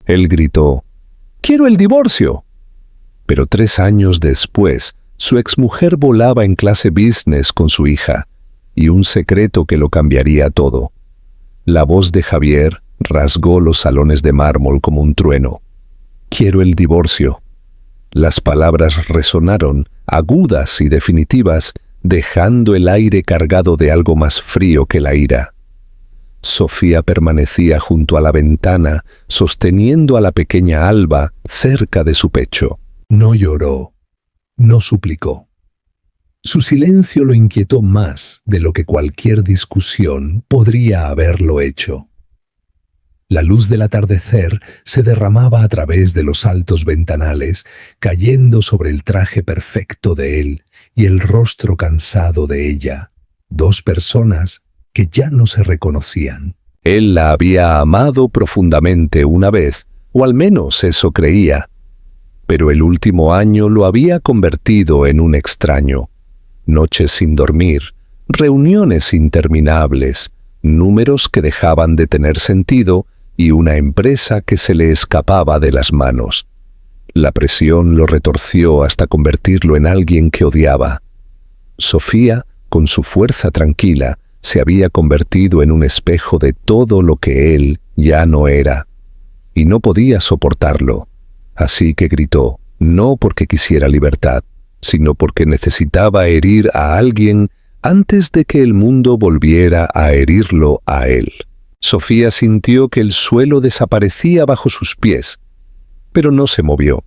Él gritó: «¡Quiero el divorcio!». Pero 3 años después, su exmujer volaba en clase business con su hija, y un secreto que lo cambiaría todo. La voz de Javier rasgó los salones de mármol como un trueno. «Quiero el divorcio». Las palabras resonaron, agudas y definitivas, dejando el aire cargado de algo más frío que la ira. Sofía permanecía junto a la ventana, sosteniendo a la pequeña Alba cerca de su pecho. No lloró, no suplicó. Su silencio lo inquietó más de lo que cualquier discusión podría haberlo hecho. La luz del atardecer se derramaba a través de los altos ventanales, cayendo sobre el traje perfecto de él y el rostro cansado de ella, 2 personas que ya no se reconocían. Él la había amado profundamente una vez, o al menos eso creía, pero el último año lo había convertido en un extraño. Noches sin dormir, reuniones interminables, números que dejaban de tener sentido y una empresa que se le escapaba de las manos. La presión lo retorció hasta convertirlo en alguien que odiaba. Sofía, con su fuerza tranquila, se había convertido en un espejo de todo lo que él ya no era, y no podía soportarlo. Así que gritó, no porque quisiera libertad, sino porque necesitaba herir a alguien antes de que el mundo volviera a herirlo a él. Sofía sintió que el suelo desaparecía bajo sus pies, pero no se movió.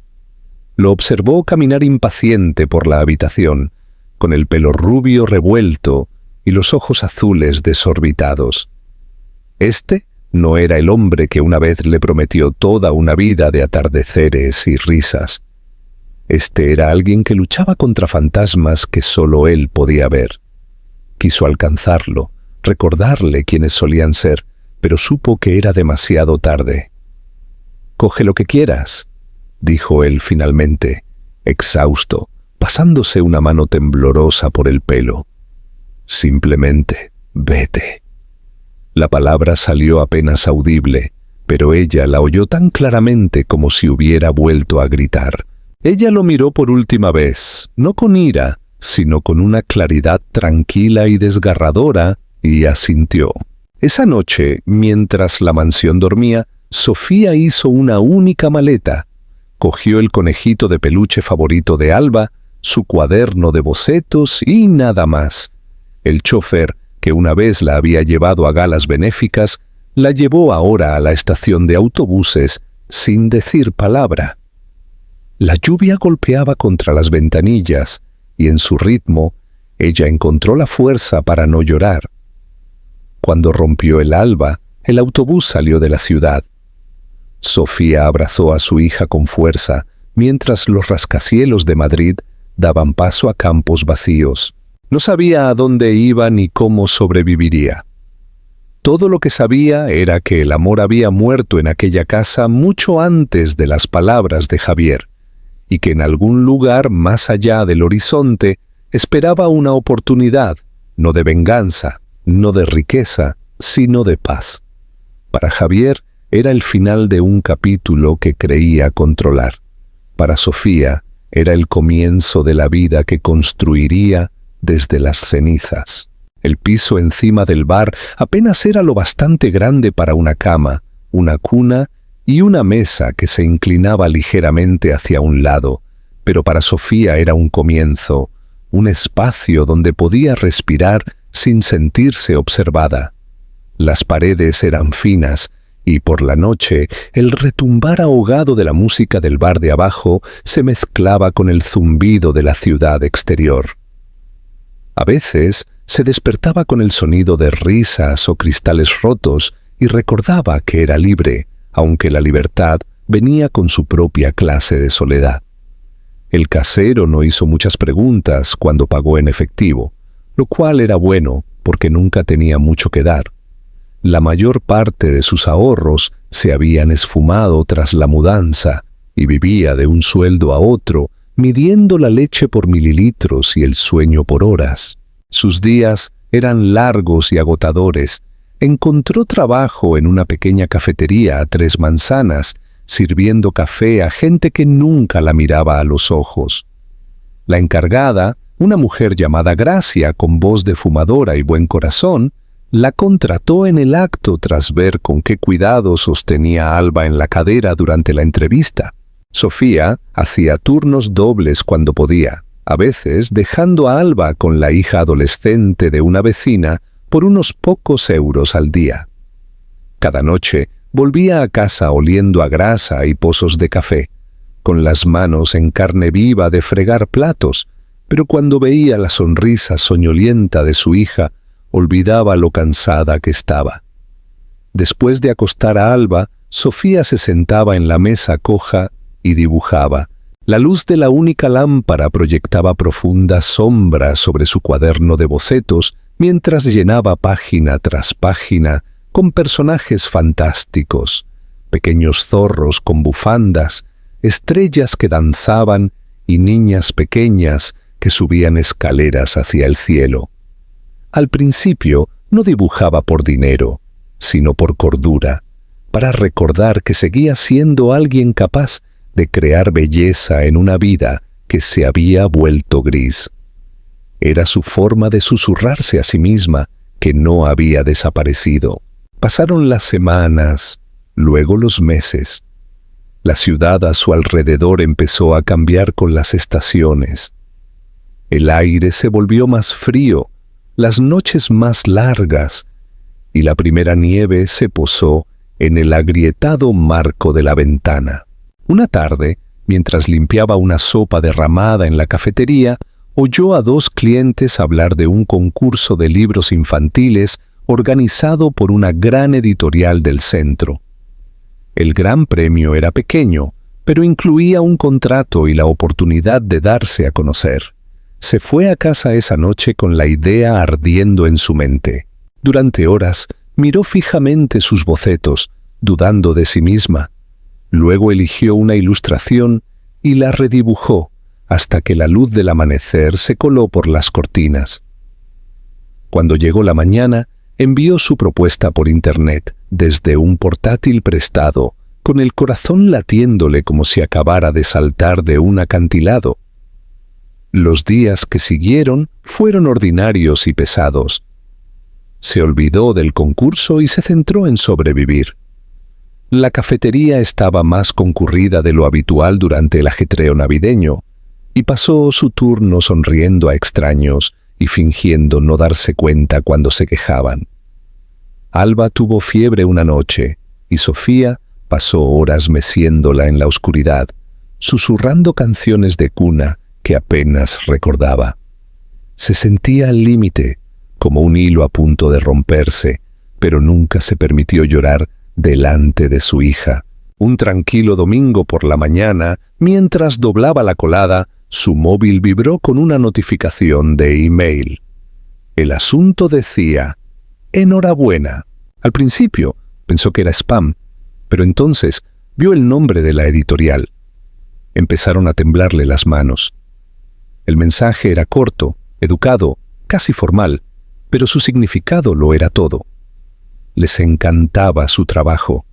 Lo observó caminar impaciente por la habitación, con el pelo rubio revuelto y los ojos azules desorbitados. Este no era el hombre que una vez le prometió toda una vida de atardeceres y risas. Este era alguien que luchaba contra fantasmas que solo él podía ver. Quiso alcanzarlo, recordarle quiénes solían ser, pero supo que era demasiado tarde. «Coge lo que quieras», dijo él finalmente, exhausto, pasándose una mano temblorosa por el pelo. «Simplemente, vete». La palabra salió apenas audible, pero ella la oyó tan claramente como si hubiera vuelto a gritar. Ella lo miró por última vez, no con ira, sino con una claridad tranquila y desgarradora, y asintió. Esa noche, mientras la mansión dormía, Sofía hizo una única maleta. Cogió el conejito de peluche favorito de Alba, su cuaderno de bocetos y nada más. El chofer, que una vez la había llevado a galas benéficas, la llevó ahora a la estación de autobuses sin decir palabra. La lluvia golpeaba contra las ventanillas y en su ritmo ella encontró la fuerza para no llorar. Cuando rompió el alba, el autobús salió de la ciudad. Sofía abrazó a su hija con fuerza, mientras los rascacielos de Madrid daban paso a campos vacíos. No sabía a dónde iba ni cómo sobreviviría. Todo lo que sabía era que el amor había muerto en aquella casa mucho antes de las palabras de Javier, y que en algún lugar más allá del horizonte esperaba una oportunidad, no de venganza, no de riqueza, sino de paz. Para Javier era el final de un capítulo que creía controlar. Para Sofía era el comienzo de la vida que construiría desde las cenizas. El piso encima del bar apenas era lo bastante grande para una cama, una cuna y una mesa que se inclinaba ligeramente hacia un lado, pero para Sofía era un comienzo, un espacio donde podía respirar sin sentirse observada. Las paredes eran finas y por la noche el retumbar ahogado de la música del bar de abajo se mezclaba con el zumbido de la ciudad exterior. A veces se despertaba con el sonido de risas o cristales rotos y recordaba que era libre, aunque la libertad venía con su propia clase de soledad. El casero no hizo muchas preguntas cuando pagó en efectivo, lo cual era bueno porque nunca tenía mucho que dar. La mayor parte de sus ahorros se habían esfumado tras la mudanza y vivía de un sueldo a otro, midiendo la leche por mililitros y el sueño por horas. Sus días eran largos y agotadores. Encontró trabajo en una pequeña cafetería a 3 manzanas, sirviendo café a gente que nunca la miraba a los ojos. La encargada, una mujer llamada Gracia, con voz de fumadora y buen corazón, la contrató en el acto tras ver con qué cuidado sostenía a Alba en la cadera durante la entrevista. Sofía hacía turnos dobles cuando podía, a veces dejando a Alba con la hija adolescente de una vecina por unos pocos euros al día. Cada noche volvía a casa oliendo a grasa y pozos de café, con las manos en carne viva de fregar platos, pero cuando veía la sonrisa soñolienta de su hija, olvidaba lo cansada que estaba. Después de acostar a Alba, Sofía se sentaba en la mesa coja y dibujaba. La luz de la única lámpara proyectaba profundas sombras sobre su cuaderno de bocetos mientras llenaba página tras página con personajes fantásticos, pequeños zorros con bufandas, estrellas que danzaban y niñas pequeñas que subían escaleras hacia el cielo. Al principio no dibujaba por dinero, sino por cordura, para recordar que seguía siendo alguien capaz de crear belleza en una vida que se había vuelto gris. Era su forma de susurrarse a sí misma que no había desaparecido. Pasaron las semanas, luego los meses. La ciudad a su alrededor empezó a cambiar con las estaciones. El aire se volvió más frío, las noches más largas, y la primera nieve se posó en el agrietado marco de la ventana. Una tarde, mientras limpiaba una sopa derramada en la cafetería, oyó a dos clientes hablar de un concurso de libros infantiles organizado por una gran editorial del centro. El gran premio era pequeño, pero incluía un contrato y la oportunidad de darse a conocer. Se fue a casa esa noche con la idea ardiendo en su mente. Durante horas miró fijamente sus bocetos, dudando de sí misma. Luego eligió una ilustración y la redibujó hasta que la luz del amanecer se coló por las cortinas. Cuando llegó la mañana, envió su propuesta por internet desde un portátil prestado, con el corazón latiéndole como si acabara de saltar de un acantilado. Los días que siguieron fueron ordinarios y pesados. Se olvidó del concurso y se centró en sobrevivir. La cafetería estaba más concurrida de lo habitual durante el ajetreo navideño, y pasó su turno sonriendo a extraños y fingiendo no darse cuenta cuando se quejaban. Alba tuvo fiebre una noche, y Sofía pasó horas meciéndola en la oscuridad, susurrando canciones de cuna que apenas recordaba. Se sentía al límite, como un hilo a punto de romperse, pero nunca se permitió llorar delante de su hija. Un tranquilo domingo por la mañana, mientras doblaba la colada, su móvil vibró con una notificación de email. El asunto decía: «Enhorabuena». Al principio pensó que era spam, pero entonces vio el nombre de la editorial. Empezaron a temblarle las manos. El mensaje era corto, educado, casi formal, pero su significado lo era todo. Les encantaba su trabajo.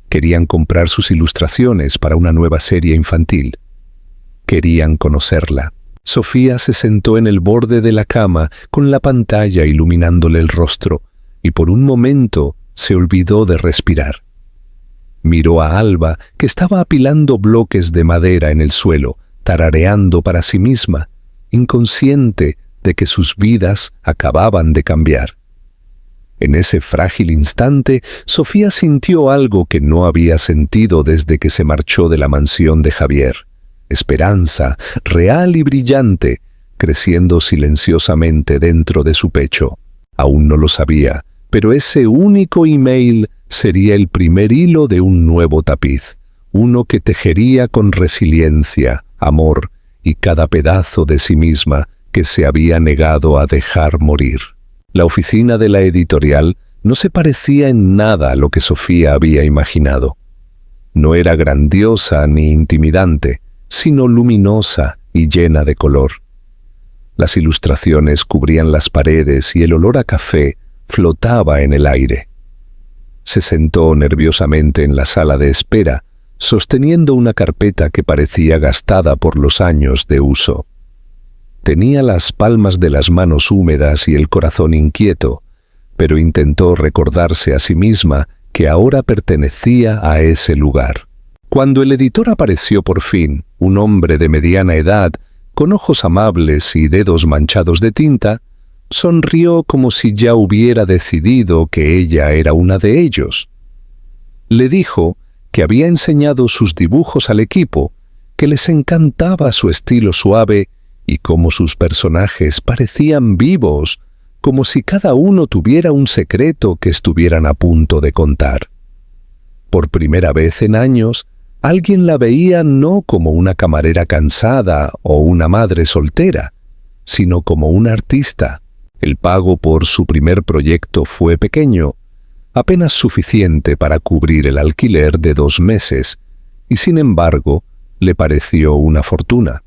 Querían comprar sus ilustraciones para una nueva serie infantil. Querían conocerla. Sofía se sentó en el borde de la cama con la pantalla iluminándole el rostro y por un momento se olvidó de respirar. Miró a Alba, que estaba apilando bloques de madera en el suelo, tarareando para sí misma, inconsciente de que sus vidas acababan de cambiar. En ese frágil instante, Sofía sintió algo que no había sentido desde que se marchó de la mansión de Javier. Esperanza, real y brillante, creciendo silenciosamente dentro de su pecho. Aún no lo sabía, pero ese único email sería el primer hilo de un nuevo tapiz, uno que tejería con resiliencia, amor y cada pedazo de sí misma que se había negado a dejar morir. La oficina de la editorial no se parecía en nada a lo que Sofía había imaginado. No era grandiosa ni intimidante, sino luminosa y llena de color. Las ilustraciones cubrían las paredes y el olor a café flotaba en el aire. Se sentó nerviosamente en la sala de espera, sosteniendo una carpeta que parecía gastada por los años de uso. Tenía las palmas de las manos húmedas y el corazón inquieto, pero intentó recordarse a sí misma que ahora pertenecía a ese lugar. Cuando el editor apareció por fin, un hombre de mediana edad, con ojos amables y dedos manchados de tinta, sonrió como si ya hubiera decidido que ella era una de ellos. Le dijo que había enseñado sus dibujos al equipo, que les encantaba su estilo suave y cómo sus personajes parecían vivos, como si cada uno tuviera un secreto que estuvieran a punto de contar. Por primera vez en años, alguien la veía no como una camarera cansada o una madre soltera, sino como una artista. El pago por su primer proyecto fue pequeño, apenas suficiente para cubrir el alquiler de 2 meses, y sin embargo, le pareció una fortuna.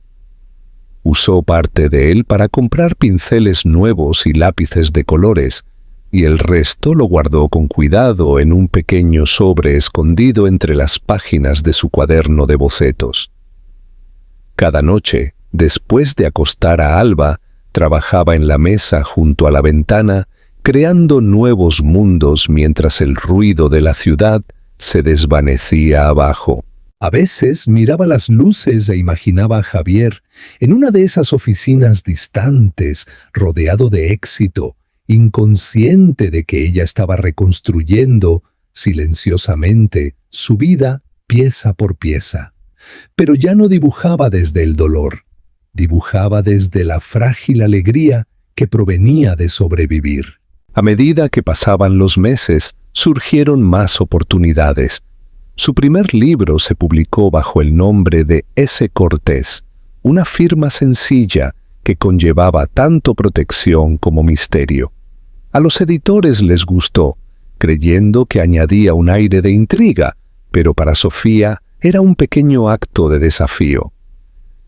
Usó parte de él para comprar pinceles nuevos y lápices de colores, y el resto lo guardó con cuidado en un pequeño sobre escondido entre las páginas de su cuaderno de bocetos. Cada noche, después de acostar a Alba, trabajaba en la mesa junto a la ventana, creando nuevos mundos mientras el ruido de la ciudad se desvanecía abajo. A veces miraba las luces e imaginaba a Javier en una de esas oficinas distantes, rodeado de éxito, inconsciente de que ella estaba reconstruyendo, silenciosamente, su vida pieza por pieza. Pero ya no dibujaba desde el dolor, dibujaba desde la frágil alegría que provenía de sobrevivir. A medida que pasaban los meses, surgieron más oportunidades. Su primer libro se publicó bajo el nombre de S. Cortés, una firma sencilla que conllevaba tanto protección como misterio. A los editores les gustó, creyendo que añadía un aire de intriga, pero para Sofía era un pequeño acto de desafío.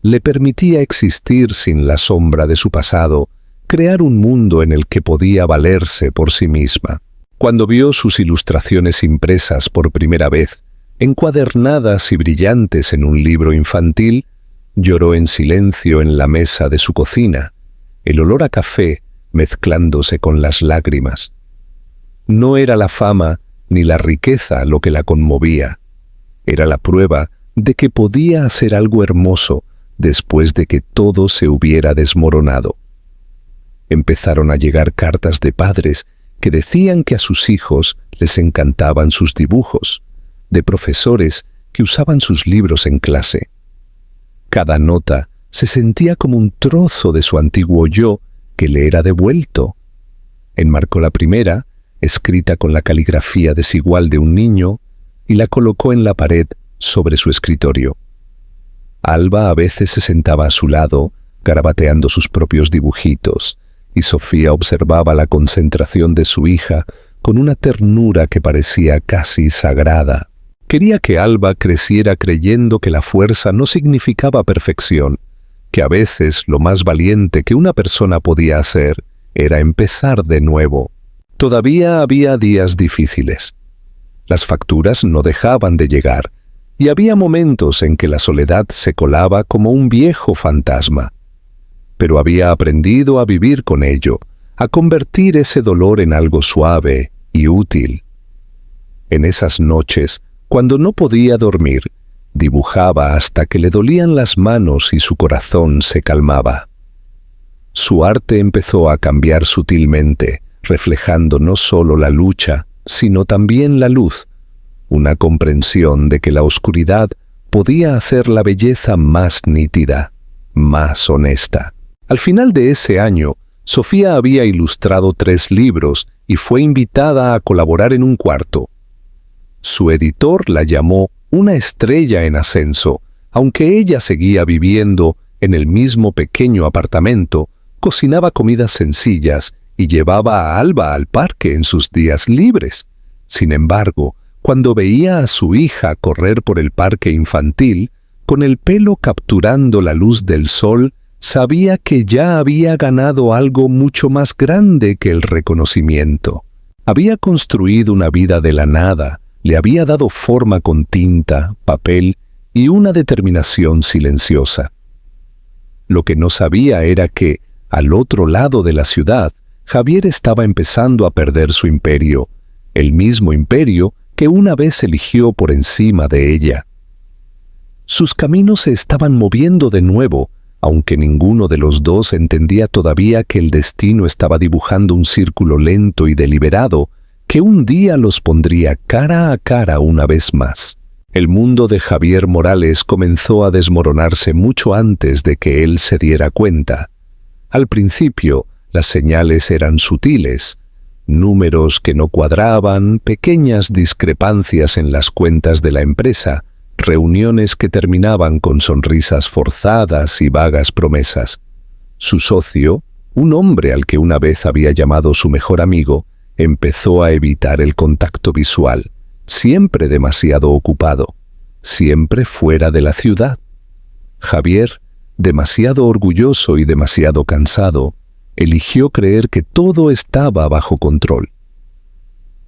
Le permitía existir sin la sombra de su pasado, crear un mundo en el que podía valerse por sí misma. Cuando vio sus ilustraciones impresas por primera vez, encuadernadas y brillantes en un libro infantil, lloró en silencio en la mesa de su cocina, el olor a café mezclándose con las lágrimas. No era la fama ni la riqueza lo que la conmovía, era la prueba de que podía hacer algo hermoso después de que todo se hubiera desmoronado. Empezaron a llegar cartas de padres que decían que a sus hijos les encantaban sus dibujos, de profesores que usaban sus libros en clase. Cada nota se sentía como un trozo de su antiguo yo que le era devuelto. Enmarcó la primera, escrita con la caligrafía desigual de un niño, y la colocó en la pared sobre su escritorio. Alba a veces se sentaba a su lado, garabateando sus propios dibujitos, y Sofía observaba la concentración de su hija con una ternura que parecía casi sagrada. Quería que Alba creciera creyendo que la fuerza no significaba perfección, que a veces lo más valiente que una persona podía hacer era empezar de nuevo. Todavía había días difíciles. Las facturas no dejaban de llegar, y había momentos en que la soledad se colaba como un viejo fantasma. Pero había aprendido a vivir con ello, a convertir ese dolor en algo suave y útil. En esas noches, cuando no podía dormir, dibujaba hasta que le dolían las manos y su corazón se calmaba. Su arte empezó a cambiar sutilmente, reflejando no solo la lucha, sino también la luz, una comprensión de que la oscuridad podía hacer la belleza más nítida, más honesta. Al final de ese año, Sofía había ilustrado 3 libros y fue invitada a colaborar en un cuarto. Su editor la llamó una estrella en ascenso, aunque ella seguía viviendo en el mismo pequeño apartamento, cocinaba comidas sencillas y llevaba a Alba al parque en sus días libres. Sin embargo, cuando veía a su hija correr por el parque infantil, con el pelo capturando la luz del sol, sabía que ya había ganado algo mucho más grande que el reconocimiento. Había construido una vida de la nada, le había dado forma con tinta, papel y una determinación silenciosa. Lo que no sabía era que, al otro lado de la ciudad, Javier estaba empezando a perder su imperio, el mismo imperio que una vez eligió por encima de ella. Sus caminos se estaban moviendo de nuevo, aunque ninguno de los dos entendía todavía que el destino estaba dibujando un círculo lento y deliberado que un día los pondría cara a cara una vez más. El mundo de Javier Morales comenzó a desmoronarse mucho antes de que él se diera cuenta. Al principio, las señales eran sutiles, números que no cuadraban, pequeñas discrepancias en las cuentas de la empresa, reuniones que terminaban con sonrisas forzadas y vagas promesas. Su socio, un hombre al que una vez había llamado su mejor amigo, empezó a evitar el contacto visual, siempre demasiado ocupado, siempre fuera de la ciudad. Javier, demasiado orgulloso y demasiado cansado, eligió creer que todo estaba bajo control.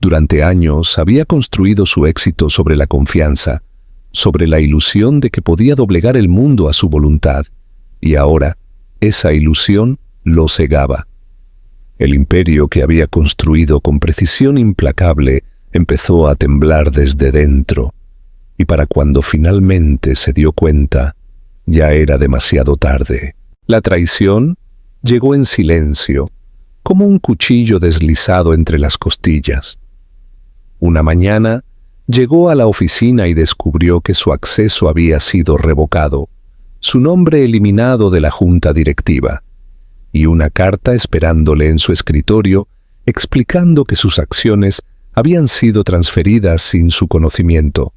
Durante años había construido su éxito sobre la confianza, sobre la ilusión de que podía doblegar el mundo a su voluntad, y ahora esa ilusión lo cegaba. El imperio que había construido con precisión implacable empezó a temblar desde dentro, y para cuando finalmente se dio cuenta, ya era demasiado tarde. La traición llegó en silencio, como un cuchillo deslizado entre las costillas. Una mañana, llegó a la oficina y descubrió que su acceso había sido revocado, su nombre eliminado de la junta directiva, y una carta esperándole en su escritorio explicando que sus acciones habían sido transferidas sin su conocimiento.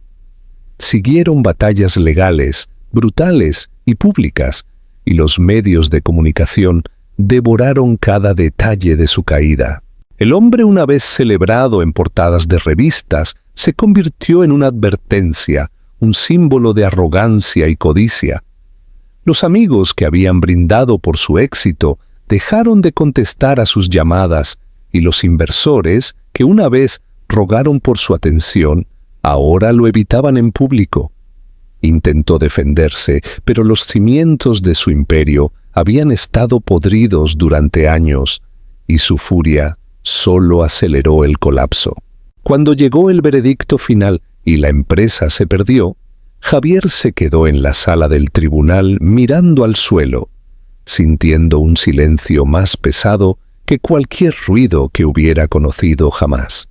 Siguieron batallas legales, brutales y públicas, y los medios de comunicación devoraron cada detalle de su caída. El hombre, una vez celebrado en portadas de revistas, se convirtió en una advertencia, un símbolo de arrogancia y codicia. Los amigos que habían brindado por su éxito dejaron de contestar a sus llamadas, y los inversores, que una vez rogaron por su atención, ahora lo evitaban en público. Intentó defenderse, pero los cimientos de su imperio habían estado podridos durante años, y su furia solo aceleró el colapso. Cuando llegó el veredicto final y la empresa se perdió, Javier se quedó en la sala del tribunal mirando al suelo, sintiendo un silencio más pesado que cualquier ruido que hubiera conocido jamás.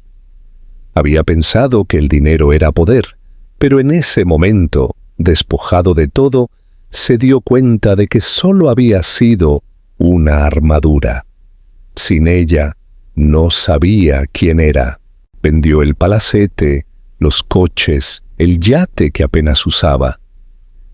Había pensado que el dinero era poder, pero en ese momento, despojado de todo, se dio cuenta de que solo había sido una armadura. Sin ella, no sabía quién era. Vendió el palacete, los coches, el yate que apenas usaba.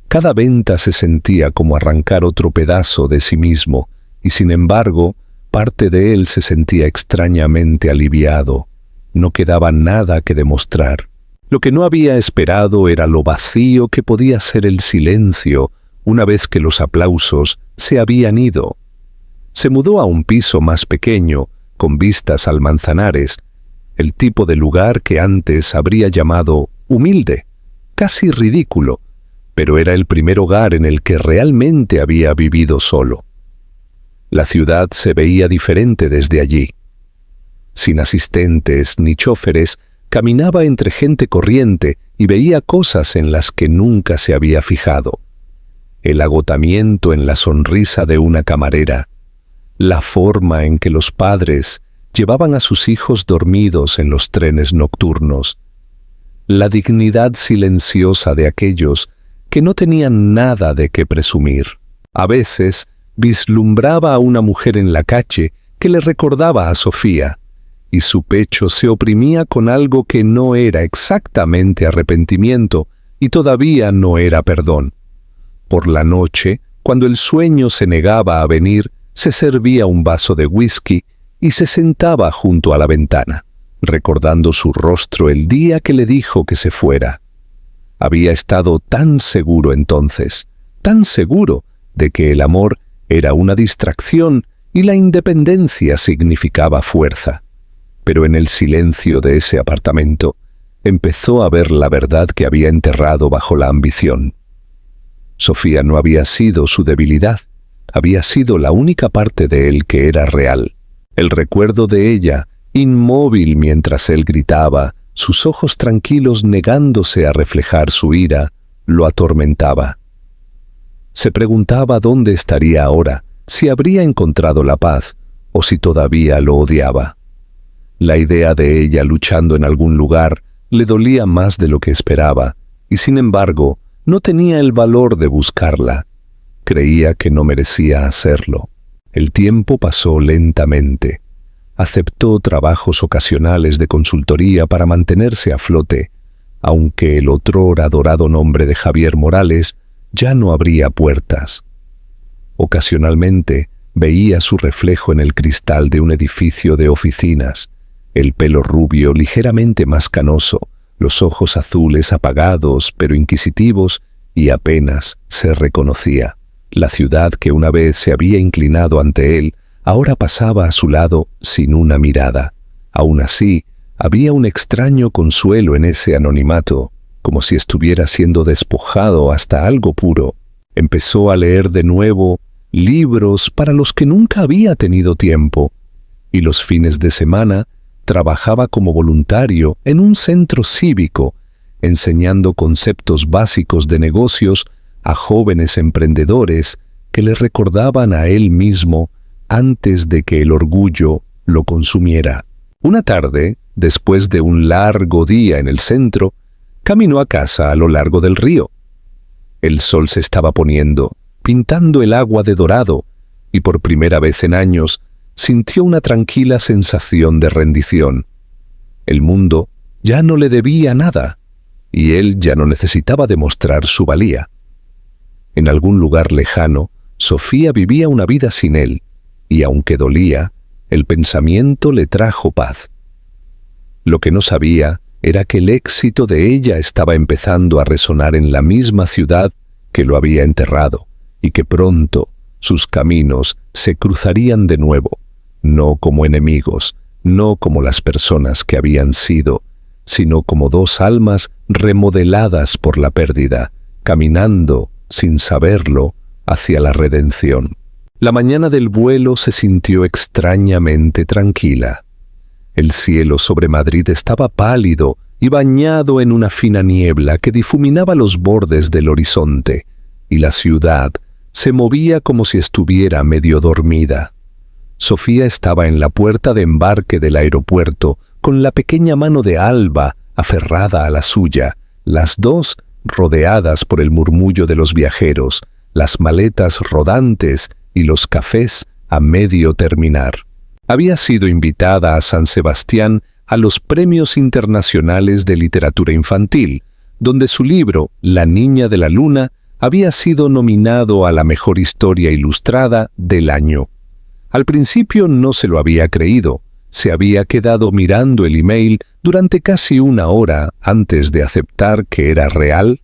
Cada venta se sentía como arrancar otro pedazo de sí mismo, y sin embargo, parte de él se sentía extrañamente aliviado. No quedaba nada que demostrar. Lo que no había esperado era lo vacío que podía ser el silencio una vez que los aplausos se habían ido. Se mudó a un piso más pequeño, con vistas al Manzanares, el tipo de lugar que antes habría llamado humilde, casi ridículo, pero era el primer hogar en el que realmente había vivido solo. La ciudad se veía diferente desde allí. Sin asistentes ni chóferes, caminaba entre gente corriente y veía cosas en las que nunca se había fijado. El agotamiento en la sonrisa de una camarera, la forma en que los padres llevaban a sus hijos dormidos en los trenes nocturnos, la dignidad silenciosa de aquellos que no tenían nada de qué presumir. A veces vislumbraba a una mujer en la calle que le recordaba a Sofía, y su pecho se oprimía con algo que no era exactamente arrepentimiento y todavía no era perdón. Por la noche, cuando el sueño se negaba a venir, se servía un vaso de whisky y se sentaba junto a la ventana, recordando su rostro el día que le dijo que se fuera. Había estado tan seguro entonces, tan seguro de que el amor era una distracción y la independencia significaba fuerza. Pero en el silencio de ese apartamento, empezó a ver la verdad que había enterrado bajo la ambición. Sofía no había sido su debilidad, había sido la única parte de él que era real. El recuerdo de ella, inmóvil mientras él gritaba, sus ojos tranquilos negándose a reflejar su ira, lo atormentaba. Se preguntaba dónde estaría ahora, si habría encontrado la paz o si todavía lo odiaba. La idea de ella luchando en algún lugar le dolía más de lo que esperaba, y sin embargo, no tenía el valor de buscarla. Creía que no merecía hacerlo. El tiempo pasó lentamente. Aceptó trabajos ocasionales de consultoría para mantenerse a flote, aunque el otrora dorado nombre de Javier Morales ya no abría puertas. Ocasionalmente veía su reflejo en el cristal de un edificio de oficinas, el pelo rubio ligeramente más canoso, los ojos azules apagados pero inquisitivos, y apenas se reconocía. La ciudad que una vez se había inclinado ante él, ahora pasaba a su lado sin una mirada. Aún así, había un extraño consuelo en ese anonimato, como si estuviera siendo despojado hasta algo puro. Empezó a leer de nuevo libros para los que nunca había tenido tiempo, y los fines de semana trabajaba como voluntario en un centro cívico, enseñando conceptos básicos de negocios a jóvenes emprendedores que le recordaban a él mismo antes de que el orgullo lo consumiera. Una tarde, después de un largo día en el centro, caminó a casa a lo largo del río. El sol se estaba poniendo, pintando el agua de dorado, y por primera vez en años sintió una tranquila sensación de rendición. El mundo ya no le debía nada, y él ya no necesitaba demostrar su valía. En algún lugar lejano, Sofía vivía una vida sin él, y aunque dolía, el pensamiento le trajo paz. Lo que no sabía era que el éxito de ella estaba empezando a resonar en la misma ciudad que lo había enterrado, y que pronto sus caminos se cruzarían de nuevo, no como enemigos, no como las personas que habían sido, sino como dos almas remodeladas por la pérdida, caminando, sin saberlo, hacia la redención. La mañana del vuelo se sintió extrañamente tranquila. El cielo sobre Madrid estaba pálido y bañado en una fina niebla que difuminaba los bordes del horizonte, y la ciudad se movía como si estuviera medio dormida. Sofía estaba en la puerta de embarque del aeropuerto, con la pequeña mano de Alba aferrada a la suya, las dos rodeadas por el murmullo de los viajeros, las maletas rodantes y los cafés a medio terminar. Había sido invitada a San Sebastián a los Premios Internacionales de Literatura Infantil, donde su libro, La Niña de la Luna, había sido nominado a la mejor historia ilustrada del año. Al principio no se lo había creído. Se había quedado mirando el email durante casi una hora antes de aceptar que era real.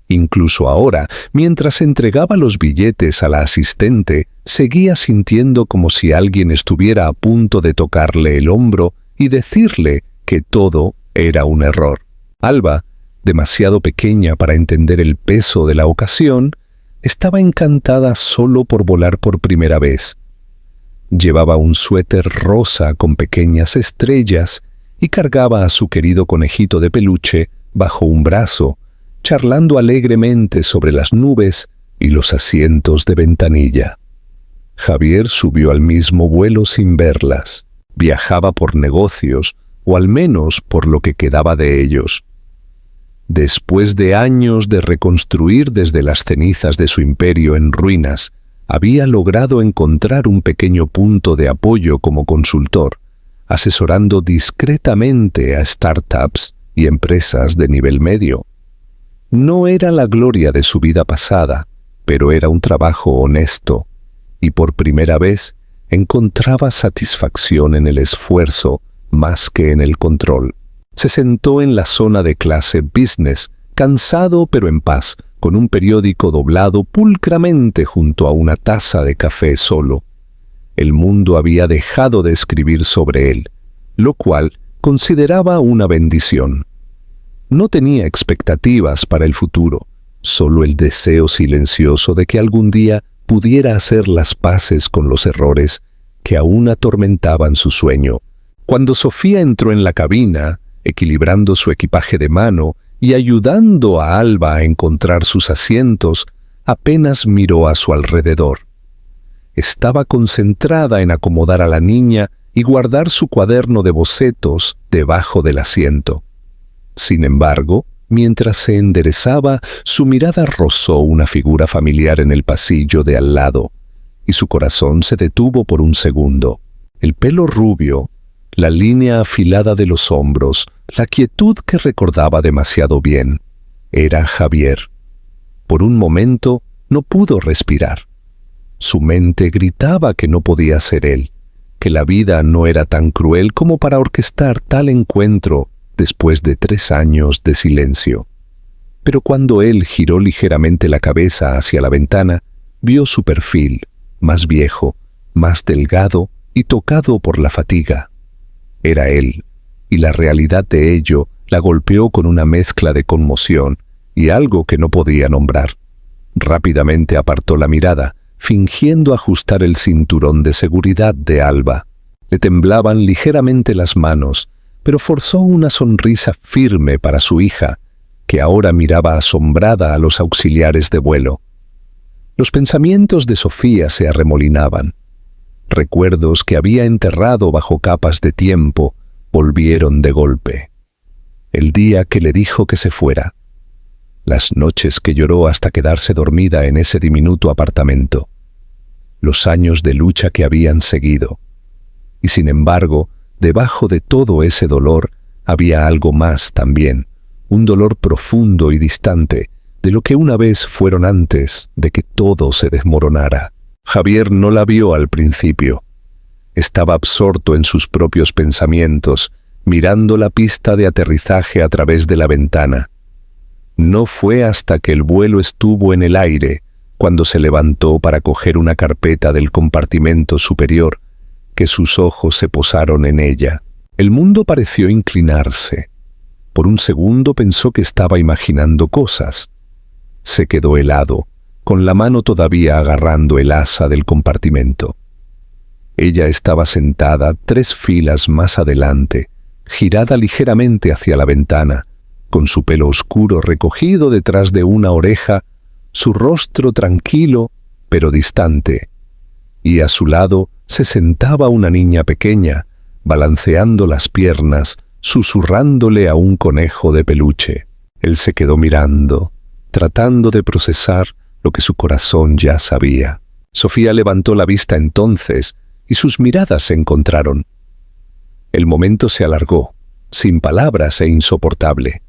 Incluso ahora, mientras entregaba los billetes a la asistente, seguía sintiendo como si alguien estuviera a punto de tocarle el hombro y decirle que todo era un error. Alba, demasiado pequeña para entender el peso de la ocasión, estaba encantada solo por volar por primera vez. Llevaba un suéter rosa con pequeñas estrellas y cargaba a su querido conejito de peluche bajo un brazo, charlando alegremente sobre las nubes y los asientos de ventanilla. Javier subió al mismo vuelo sin verlas. Viajaba por negocios, o al menos por lo que quedaba de ellos. Después de años de reconstruir desde las cenizas de su imperio en ruinas, había logrado encontrar un pequeño punto de apoyo como consultor, asesorando discretamente a startups y empresas de nivel medio. No era la gloria de su vida pasada, pero era un trabajo honesto, y por primera vez encontraba satisfacción en el esfuerzo más que en el control. Se sentó en la zona de clase business, cansado pero en paz, con un periódico doblado pulcramente junto a una taza de café solo. El mundo había dejado de escribir sobre él, lo cual consideraba una bendición. No tenía expectativas para el futuro, solo el deseo silencioso de que algún día pudiera hacer las paces con los errores que aún atormentaban su sueño. Cuando Sofía entró en la cabina, equilibrando su equipaje de mano y ayudando a Alba a encontrar sus asientos, apenas miró a su alrededor. Estaba concentrada en acomodar a la niña y guardar su cuaderno de bocetos debajo del asiento. Sin embargo, mientras se enderezaba, su mirada rozó una figura familiar en el pasillo de al lado, y su corazón se detuvo por un segundo. El pelo rubio, la línea afilada de los hombros, la quietud que recordaba demasiado bien. Era Javier. Por un momento no pudo respirar. Su mente gritaba que no podía ser él, que la vida no era tan cruel como para orquestar tal encuentro después de 3 años de silencio. Pero cuando él giró ligeramente la cabeza hacia la ventana, vio su perfil, más viejo, más delgado y tocado por la fatiga. Era él, y la realidad de ello la golpeó con una mezcla de conmoción y algo que no podía nombrar. Rápidamente apartó la mirada, fingiendo ajustar el cinturón de seguridad de Alba. Le temblaban ligeramente las manos, pero forzó una sonrisa firme para su hija, que ahora miraba asombrada a los auxiliares de vuelo. Los pensamientos de Sofía se arremolinaban. Recuerdos que había enterrado bajo capas de tiempo volvieron de golpe. El día que le dijo que se fuera. Las noches que lloró hasta quedarse dormida en ese diminuto apartamento. Los años de lucha que habían seguido. Y sin embargo, debajo de todo ese dolor había algo más también, un dolor profundo y distante de lo que una vez fueron antes de que todo se desmoronara. Javier no la vio al principio. Estaba absorto en sus propios pensamientos, mirando la pista de aterrizaje a través de la ventana. No fue hasta que el vuelo estuvo en el aire, cuando se levantó para coger una carpeta del compartimento superior, que sus ojos se posaron en ella. El mundo pareció inclinarse. Por un segundo pensó que estaba imaginando cosas. Se quedó helado, con la mano todavía agarrando el asa del compartimento. Ella estaba sentada 3 filas más adelante, girada ligeramente hacia la ventana, con su pelo oscuro recogido detrás de una oreja, su rostro tranquilo pero distante, y a su lado se sentaba una niña pequeña, balanceando las piernas, susurrándole a un conejo de peluche. Él se quedó mirando, tratando de procesar lo que su corazón ya sabía. Sofía levantó la vista entonces, y sus miradas se encontraron. El momento se alargó, sin palabras e insoportable.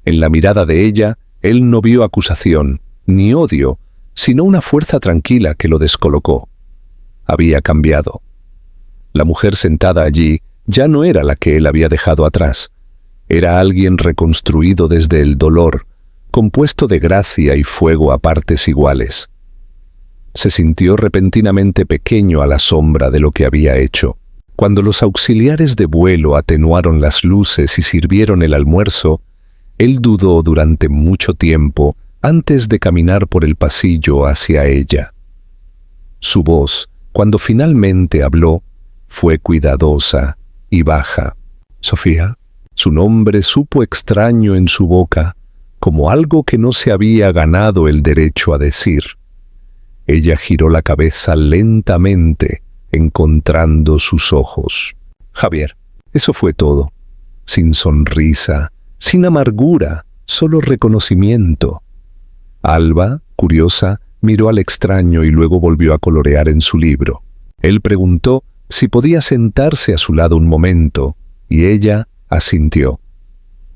En la mirada de ella, él no vio acusación, ni odio, sino una fuerza tranquila que lo descolocó. Había cambiado. La mujer sentada allí ya no era la que él había dejado atrás. Era alguien reconstruido desde el dolor, compuesto de gracia y fuego a partes iguales. Se sintió repentinamente pequeño a la sombra de lo que había hecho. Cuando los auxiliares de vuelo atenuaron las luces y sirvieron el almuerzo, él dudó durante mucho tiempo antes de caminar por el pasillo hacia ella. Su voz, cuando finalmente habló, fue cuidadosa y baja. Sofía, su nombre supo extraño en su boca, como algo que no se había ganado el derecho a decir. Ella giró la cabeza lentamente, encontrando sus ojos. Javier, eso fue todo. Sin sonrisa, sin amargura, solo reconocimiento. Alba, curiosa, miró al extraño y luego volvió a colorear en su libro. Él preguntó si podía sentarse a su lado un momento, y ella asintió.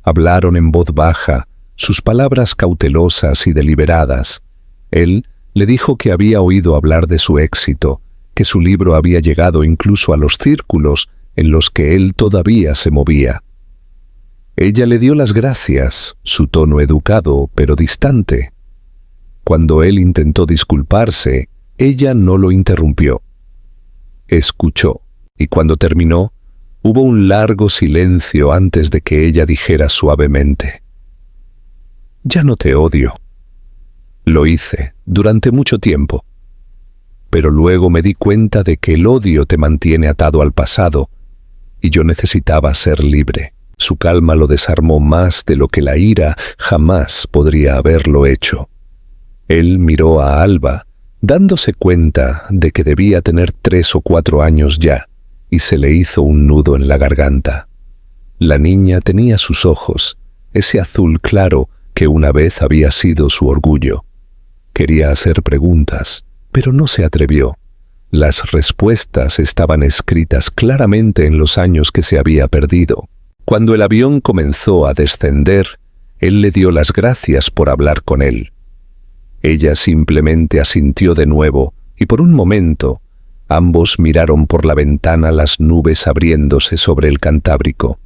Hablaron en voz baja, sus palabras cautelosas y deliberadas. Él le dijo que había oído hablar de su éxito, que su libro había llegado incluso a los círculos en los que él todavía se movía. Ella le dio las gracias, su tono educado pero distante. Cuando él intentó disculparse, ella no lo interrumpió. Escuchó, y cuando terminó, Hubo un largo silencio antes de que ella dijera suavemente: «Ya no te odio. Lo hice durante mucho tiempo. Pero luego me di cuenta de que el odio te mantiene atado al pasado y yo necesitaba ser libre». Su calma lo desarmó más de lo que la ira jamás podría haberlo hecho. Él miró a Alba, dándose cuenta de que debía tener 3 o 4 años ya, y se le hizo un nudo en la garganta. La niña tenía sus ojos, ese azul claro que una vez había sido su orgullo. Quería hacer preguntas, pero no se atrevió. Las respuestas estaban escritas claramente en los años que se había perdido. Cuando el avión comenzó a descender, él le dio las gracias por hablar con él. Ella simplemente asintió de nuevo y por un momento ambos miraron por la ventana las nubes abriéndose sobre el Cantábrico.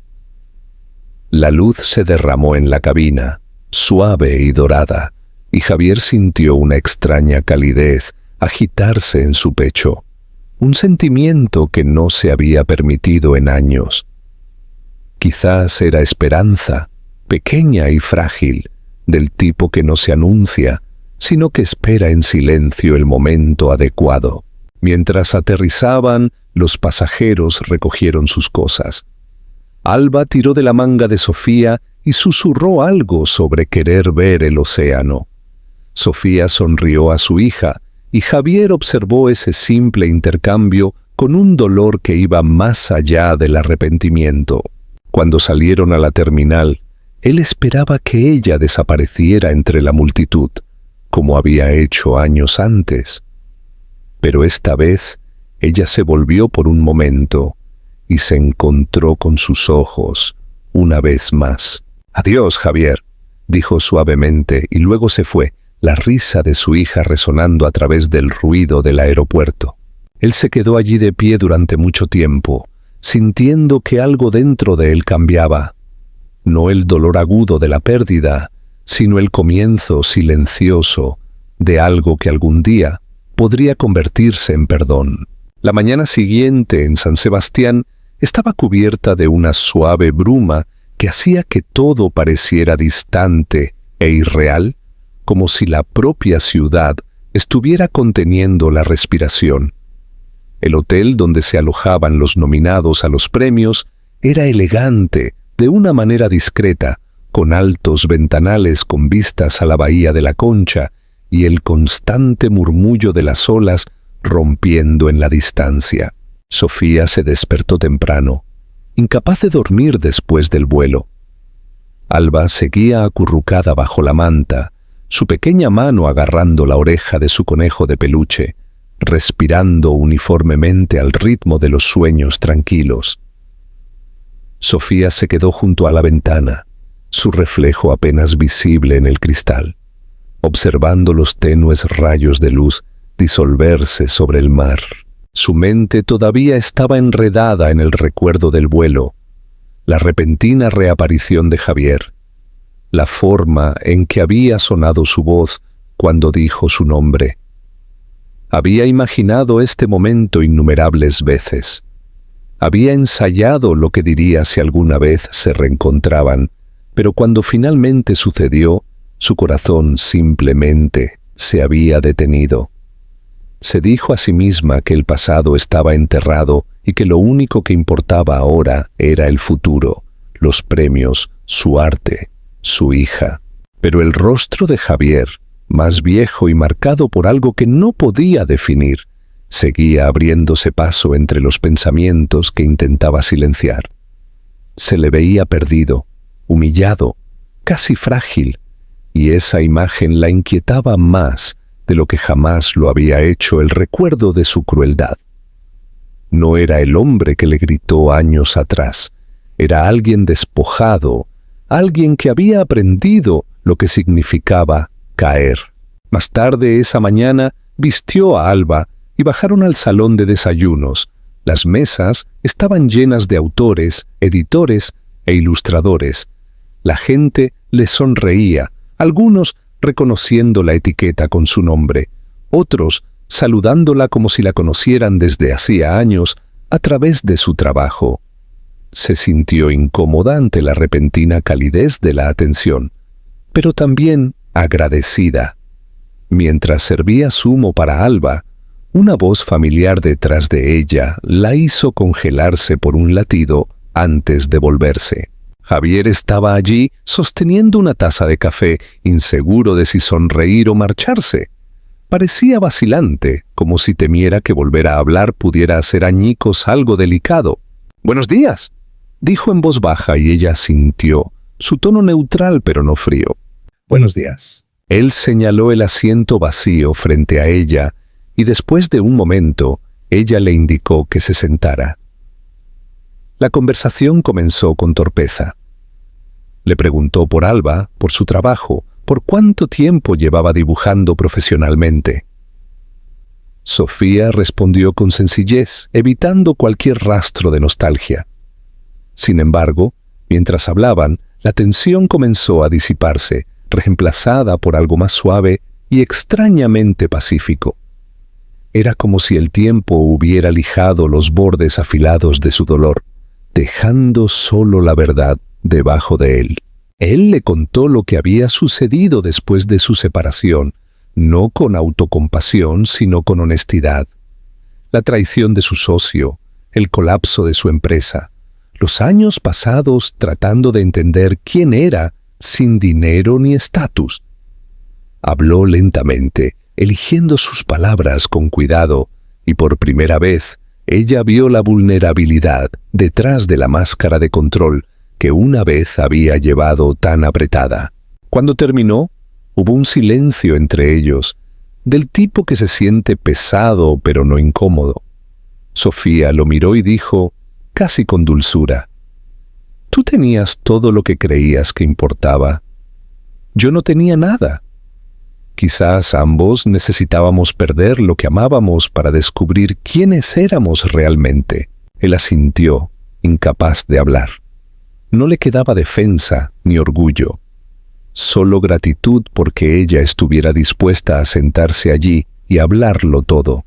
La luz se derramó en la cabina, suave y dorada, y Javier sintió una extraña calidez agitarse en su pecho, un sentimiento que no se había permitido en años. Quizás era esperanza, pequeña y frágil, del tipo que no se anuncia, sino que espera en silencio el momento adecuado. Mientras aterrizaban, los pasajeros recogieron sus cosas. Alba tiró de la manga de Sofía y susurró algo sobre querer ver el océano. Sofía sonrió a su hija y Javier observó ese simple intercambio con un dolor que iba más allá del arrepentimiento. Cuando salieron a la terminal, él esperaba que ella desapareciera entre la multitud, como había hecho años antes. Pero esta vez, ella se volvió por un momento y se encontró con sus ojos una vez más. «Adiós, Javier», dijo suavemente y luego se fue, la risa de su hija resonando a través del ruido del aeropuerto. Él se quedó allí de pie durante mucho tiempo, sintiendo que algo dentro de él cambiaba. No el dolor agudo de la pérdida, sino el comienzo silencioso de algo que algún día podría convertirse en perdón. La mañana siguiente en San Sebastián estaba cubierta de una suave bruma que hacía que todo pareciera distante e irreal, como si la propia ciudad estuviera conteniendo la respiración. El hotel donde se alojaban los nominados a los premios era elegante, de una manera discreta, con altos ventanales con vistas a la bahía de la Concha y el constante murmullo de las olas rompiendo en la distancia. Sofía se despertó temprano, incapaz de dormir después del vuelo. Alba seguía acurrucada bajo la manta, su pequeña mano agarrando la oreja de su conejo de peluche, respirando uniformemente al ritmo de los sueños tranquilos. Sofía se quedó junto a la ventana, su reflejo apenas visible en el cristal, observando los tenues rayos de luz disolverse sobre el mar. Su mente todavía estaba enredada en el recuerdo del vuelo, la repentina reaparición de Javier, la forma en que había sonado su voz cuando dijo su nombre. Había imaginado este momento innumerables veces. Había ensayado lo que diría si alguna vez se reencontraban, pero cuando finalmente sucedió, su corazón simplemente se había detenido. Se dijo a sí misma que el pasado estaba enterrado y que lo único que importaba ahora era el futuro, los premios, su arte, su hija. Pero el rostro de Javier, más viejo y marcado por algo que no podía definir, seguía abriéndose paso entre los pensamientos que intentaba silenciar. Se le veía perdido, humillado, casi frágil, y esa imagen la inquietaba más de lo que jamás lo había hecho el recuerdo de su crueldad. No era el hombre que le gritó años atrás, era alguien despojado, alguien que había aprendido lo que significaba caer. Más tarde esa mañana vistió a Alba y bajaron al salón de desayunos. Las mesas estaban llenas de autores, editores e ilustradores. La gente le sonreía, algunos reconociendo la etiqueta con su nombre, otros saludándola como si la conocieran desde hacía años a través de su trabajo. Se sintió incómoda ante la repentina calidez de la atención, pero también agradecida. Mientras servía zumo para Alba, una voz familiar detrás de ella la hizo congelarse por un latido antes de volverse. Javier estaba allí sosteniendo una taza de café, inseguro de si sonreír o marcharse. Parecía vacilante, como si temiera que volver a hablar pudiera hacer añicos algo delicado. «Buenos días», dijo en voz baja y ella sintió, su tono neutral pero no frío. «Buenos días». Él señaló el asiento vacío frente a ella y después de un momento, ella le indicó que se sentara. La conversación comenzó con torpeza. Le preguntó por Alba, por su trabajo, por cuánto tiempo llevaba dibujando profesionalmente. Sofía respondió con sencillez, evitando cualquier rastro de nostalgia. Sin embargo, mientras hablaban, la tensión comenzó a disiparse, reemplazada por algo más suave y extrañamente pacífico. Era como si el tiempo hubiera lijado los bordes afilados de su dolor, dejando solo la verdad debajo de él. Él le contó lo que había sucedido después de su separación, no con autocompasión, sino con honestidad. La traición de su socio, el colapso de su empresa, los años pasados tratando de entender quién era sin dinero ni estatus. Habló lentamente, eligiendo sus palabras con cuidado, y por primera vez ella vio la vulnerabilidad detrás de la máscara de control que una vez había llevado tan apretada. Cuando terminó, hubo un silencio entre ellos, del tipo que se siente pesado pero no incómodo. Sofía lo miró y dijo, casi con dulzura, «Tú tenías todo lo que creías que importaba. Yo no tenía nada. Quizás ambos necesitábamos perder lo que amábamos para descubrir quiénes éramos realmente». Él asintió, incapaz de hablar. No le quedaba defensa ni orgullo, solo gratitud porque ella estuviera dispuesta a sentarse allí y hablarlo todo.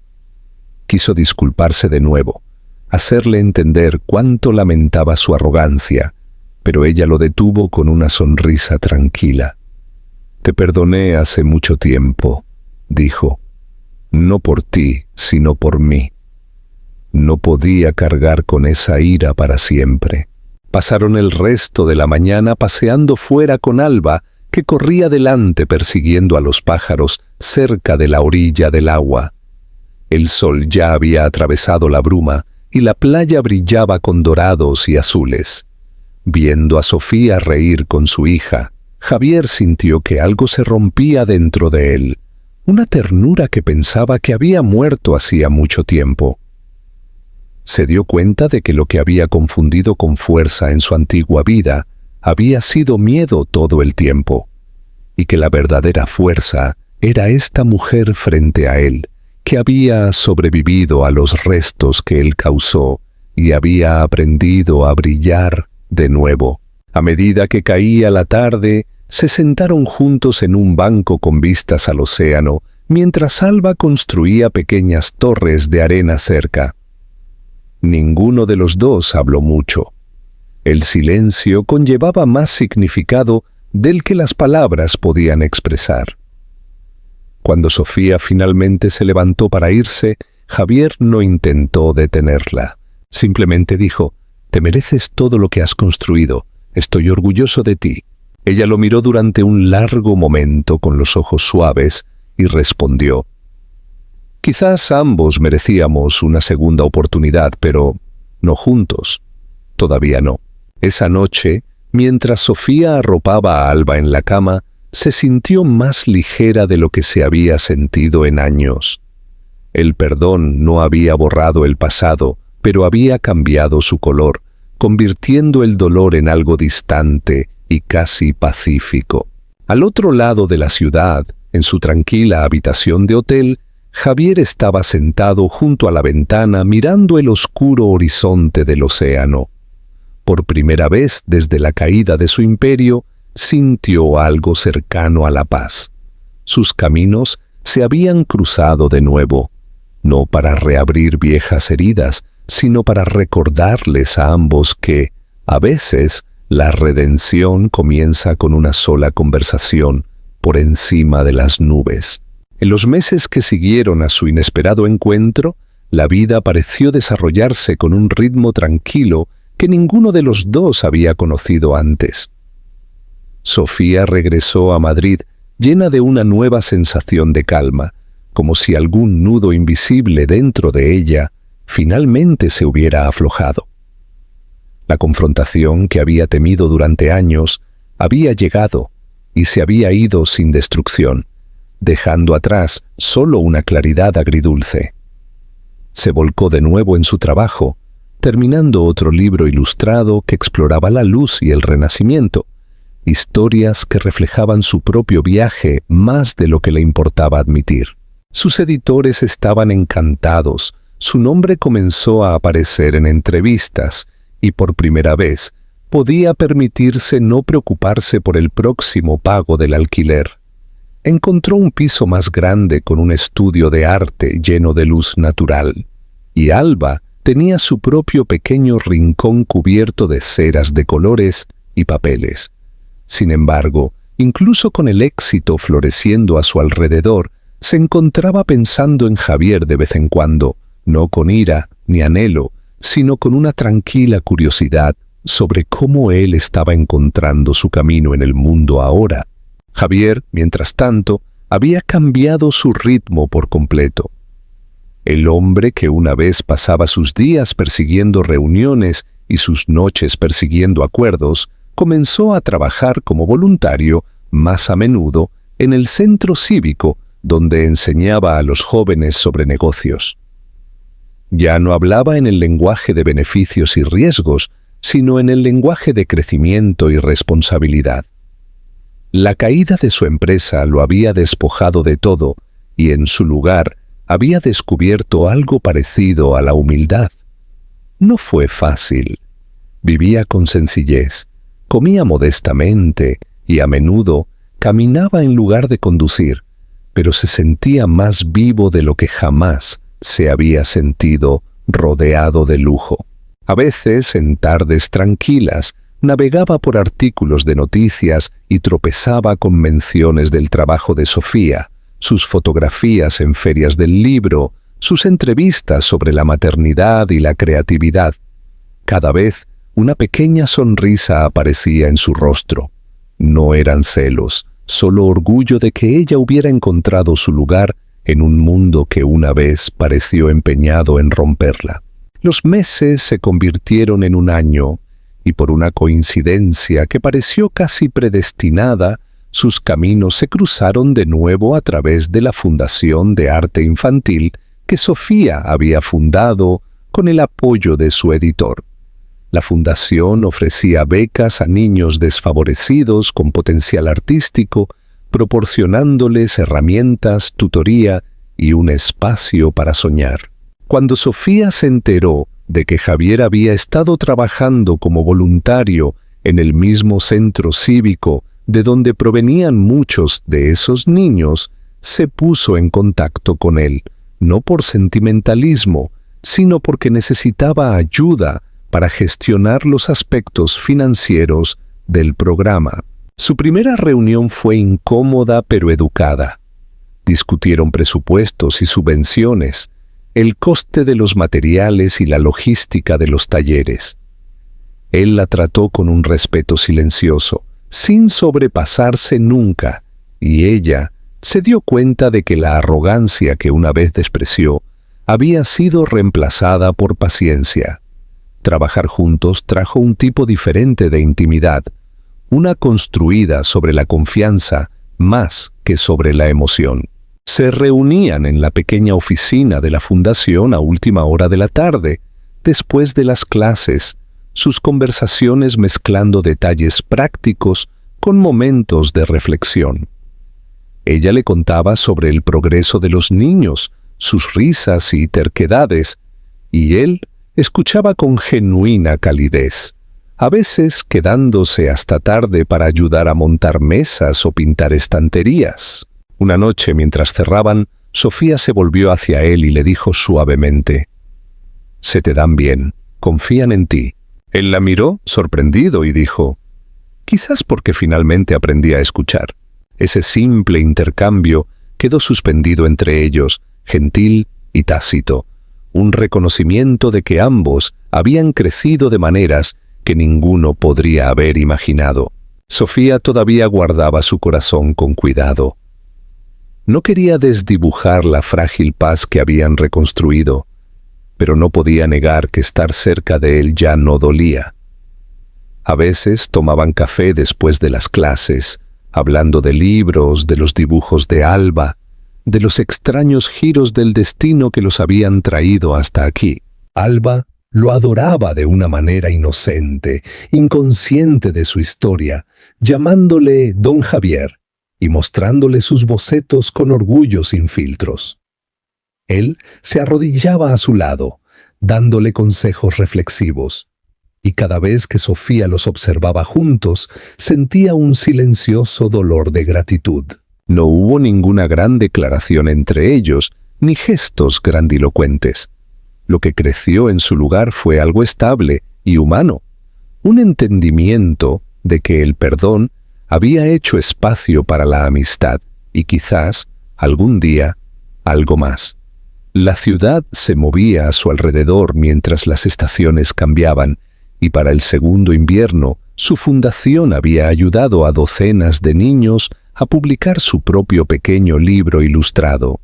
Quiso disculparse de nuevo, hacerle entender cuánto lamentaba su arrogancia, pero ella lo detuvo con una sonrisa tranquila. «Te perdoné hace mucho tiempo», dijo. «No por ti, sino por mí. No podía cargar con esa ira para siempre». Pasaron el resto de la mañana paseando fuera con Alba, que corría delante persiguiendo a los pájaros cerca de la orilla del agua. El sol ya había atravesado la bruma y la playa brillaba con dorados y azules. Viendo a Sofía reír con su hija, Javier sintió que algo se rompía dentro de él, una ternura que pensaba que había muerto hacía mucho tiempo. Se dio cuenta de que lo que había confundido con fuerza en su antigua vida había sido miedo todo el tiempo, y que la verdadera fuerza era esta mujer frente a él, que había sobrevivido a los restos que él causó y había aprendido a brillar de nuevo. A medida que caía la tarde, se sentaron juntos en un banco con vistas al océano, mientras Alba construía pequeñas torres de arena cerca. Ninguno de los dos habló mucho. El silencio conllevaba más significado del que las palabras podían expresar. Cuando Sofía finalmente se levantó para irse, Javier no intentó detenerla. Simplemente dijo, «Te mereces todo lo que has construido. Estoy orgulloso de ti». Ella lo miró durante un largo momento con los ojos suaves y respondió, «Quizás ambos merecíamos una segunda oportunidad, pero no juntos. Todavía no». Esa noche, mientras Sofía arropaba a Alba en la cama, se sintió más ligera de lo que se había sentido en años. El perdón no había borrado el pasado, pero había cambiado su color, convirtiendo el dolor en algo distante y casi pacífico. Al otro lado de la ciudad, en su tranquila habitación de hotel, Javier estaba sentado junto a la ventana mirando el oscuro horizonte del océano. Por primera vez desde la caída de su imperio, sintió algo cercano a la paz. Sus caminos se habían cruzado de nuevo, no para reabrir viejas heridas, sino para recordarles a ambos que, A veces, la redención comienza con una sola conversación por encima de las nubes. En los meses que siguieron a su inesperado encuentro, la vida pareció desarrollarse con un ritmo tranquilo que ninguno de los dos había conocido antes. Sofía regresó a Madrid llena de una nueva sensación de calma, como si algún nudo invisible dentro de ella finalmente se hubiera aflojado. La confrontación que había temido durante años había llegado y se había ido sin destrucción, dejando atrás solo una claridad agridulce. Se volcó de nuevo en su trabajo, terminando otro libro ilustrado que exploraba la luz y el renacimiento, historias que reflejaban su propio viaje más de lo que le importaba admitir. Sus editores estaban encantados, su nombre comenzó a aparecer en entrevistas y por primera vez podía permitirse no preocuparse por el próximo pago del alquiler. Encontró un piso más grande con un estudio de arte lleno de luz natural, y Alba tenía su propio pequeño rincón cubierto de ceras de colores y papeles. Sin embargo, incluso con el éxito floreciendo a su alrededor, se encontraba pensando en Javier de vez en cuando, no con ira ni anhelo, sino con una tranquila curiosidad sobre cómo él estaba encontrando su camino en el mundo ahora. Javier, mientras tanto, había cambiado su ritmo por completo. El hombre que una vez pasaba sus días persiguiendo reuniones y sus noches persiguiendo acuerdos, comenzó a trabajar como voluntario más a menudo en el centro cívico donde enseñaba a los jóvenes sobre negocios. Ya no hablaba en el lenguaje de beneficios y riesgos, sino en el lenguaje de crecimiento y responsabilidad. La caída de su empresa lo había despojado de todo y en su lugar había descubierto algo parecido a la humildad. No fue fácil. Vivía con sencillez, comía modestamente y a menudo caminaba en lugar de conducir, pero se sentía más vivo de lo que jamás se había sentido rodeado de lujo. A veces, en tardes tranquilas, navegaba por artículos de noticias y tropezaba con menciones del trabajo de Sofía, sus fotografías en ferias del libro, sus entrevistas sobre la maternidad y la creatividad. Cada vez, una pequeña sonrisa aparecía en su rostro. No eran celos, solo orgullo de que ella hubiera encontrado su lugar en un mundo que una vez pareció empeñado en romperla. Los meses se convirtieron en un año, y por una coincidencia que pareció casi predestinada, sus caminos se cruzaron de nuevo a través de la Fundación de Arte Infantil que Sofía había fundado con el apoyo de su editor. La fundación ofrecía becas a niños desfavorecidos con potencial artístico, proporcionándoles herramientas, tutoría y un espacio para soñar. Cuando Sofía se enteró de que Javier había estado trabajando como voluntario en el mismo centro cívico de donde provenían muchos de esos niños, se puso en contacto con él, no por sentimentalismo, sino porque necesitaba ayuda para gestionar los aspectos financieros del programa. Su primera reunión fue incómoda pero educada. Discutieron presupuestos y subvenciones, el coste de los materiales y la logística de los talleres. Él la trató con un respeto silencioso, sin sobrepasarse nunca, y ella se dio cuenta de que la arrogancia que una vez despreció había sido reemplazada por paciencia. Trabajar juntos trajo un tipo diferente de intimidad, una construida sobre la confianza más que sobre la emoción. Se reunían en la pequeña oficina de la fundación a última hora de la tarde, después de las clases, sus conversaciones mezclando detalles prácticos con momentos de reflexión. Ella le contaba sobre el progreso de los niños, sus risas y terquedades, y él escuchaba con genuina calidez, a veces quedándose hasta tarde para ayudar a montar mesas o pintar estanterías. Una noche, mientras cerraban, Sofía se volvió hacia él y le dijo suavemente: «Se te dan bien, confían en ti». Él la miró, sorprendido, y dijo: «Quizás porque finalmente aprendí a escuchar». Ese simple intercambio quedó suspendido entre ellos, gentil y tácito, un reconocimiento de que ambos habían crecido de maneras que ninguno podría haber imaginado. Sofía todavía guardaba su corazón con cuidado. No quería desdibujar la frágil paz que habían reconstruido, pero no podía negar que estar cerca de él ya no dolía. A veces tomaban café después de las clases, hablando de libros, de los dibujos de Alba, de los extraños giros del destino que los habían traído hasta aquí. Alba lo adoraba de una manera inocente, inconsciente de su historia, llamándole Don Javier y mostrándole sus bocetos con orgullo sin filtros. Él se arrodillaba a su lado, dándole consejos reflexivos, y cada vez que Sofía los observaba juntos, sentía un silencioso dolor de gratitud. No hubo ninguna gran declaración entre ellos, ni gestos grandilocuentes. Lo que creció en su lugar fue algo estable y humano, un entendimiento de que el perdón había hecho espacio para la amistad y quizás, algún día, algo más. La ciudad se movía a su alrededor mientras las estaciones cambiaban, y para el segundo invierno, su fundación había ayudado a docenas de niños a publicar su propio pequeño libro ilustrado.